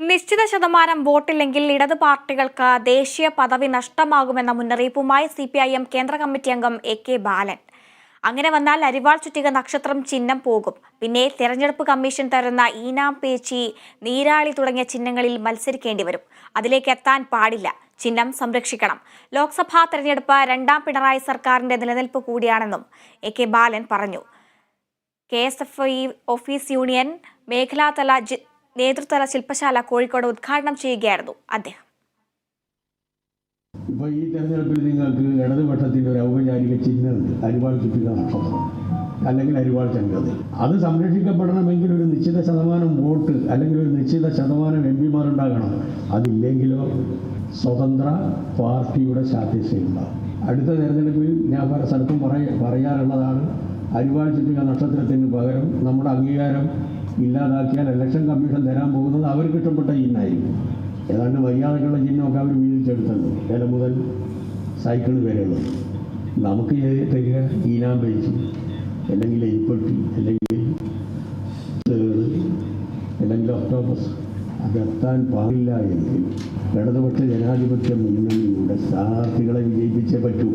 നിശ്ചിത ശതമാനം വോട്ടില്ലെങ്കിൽ ഇടത് പാർട്ടികൾക്ക് ദേശീയ പദവി നഷ്ടമാകുമെന്ന മുന്നറിയിപ്പുമായി CPIM കേന്ദ്ര കമ്മിറ്റി അംഗം AK ബാലൻ. അങ്ങനെ വന്നാൽ അരിവാൾ ചുറ്റിക നക്ഷത്രം ചിഹ്നം പോകും. പിന്നെ തെരഞ്ഞെടുപ്പ് കമ്മീഷൻ തരുന്ന ഈനാം പേച്ചി, നീരാളി തുടങ്ങിയ ചിഹ്നങ്ങളിൽ മത്സരിക്കേണ്ടി വരും. അതിലേക്ക് എത്താൻ പാടില്ല. ചിഹ്നം സംരക്ഷിക്കണം. ലോക്സഭാ തെരഞ്ഞെടുപ്പ് രണ്ടാം പിണറായി സർക്കാരിന്റെ നിലനിൽപ്പ് കൂടിയാണെന്നും AK ബാലൻ പറഞ്ഞു. KSFI ഓഫീസ് യൂണിയൻ മേഖലാതല നേതൃത്വ ശില്പശാല കോഴിക്കോട് ഉദ്ഘാടനം ചെയ്യുകയായിരുന്നു അദ്ദേഹം. ഇപ്പോൾ ഈ തെരഞ്ഞെടുപ്പിൽ നിങ്ങൾക്ക് ഇടതുപക്ഷത്തിൻ്റെ ഒരു ഔപചാരിക ചിഹ്നമുണ്ട്, അരിവാൾ ചുറ്റിക നക്ഷത്രം അല്ലെങ്കിൽ അരിവാൾ ചങ്കത്. അത് സംരക്ഷിക്കപ്പെടണമെങ്കിൽ ഒരു നിശ്ചിത ശതമാനം വോട്ട് അല്ലെങ്കിൽ ഒരു നിശ്ചിത ശതമാനം MP ഉണ്ടാകണം. അതില്ലെങ്കിലോ സ്വതന്ത്ര പാർട്ടിയുടെ ശാസ്ത്രയുണ്ടാകും. അടുത്ത തെരഞ്ഞെടുപ്പിൽ ഞാൻ പല സ്ഥലത്തും പറയാറുള്ളതാണ്, അരിവാൾ ചുറ്റിക നക്ഷത്രത്തിന് പകരം നമ്മുടെ അംഗീകാരം ഇല്ലാതാക്കിയാൽ ഇലക്ഷൻ കമ്മീഷൻ തരാൻ പോകുന്നത് അവർക്ക് ഇഷ്ടപ്പെട്ട ചിഹ്നമായിരിക്കും. ഏതാണ്ട് മര്യാദക്കുള്ള ചിഹ്നമൊക്കെ അവർ വീതിച്ചെടുത്തത്, വില മുതൽ സൈക്കിൾ വരെയുള്ളത്. നമുക്ക് തരിക ഈനാം പേച്ച്, അല്ലെങ്കിൽ എലിപ്പെട്ടി, അല്ലെങ്കിൽ തേട്, അല്ലെങ്കിൽ ഒക്ടോബസ്. അതെത്താൻ പാടില്ല എങ്കിൽ ഇടതുപക്ഷ ജനാധിപത്യ മുന്നണിയുടെ സ്ഥാനാർത്ഥികളെ വിജയിപ്പിച്ചേ പറ്റൂ.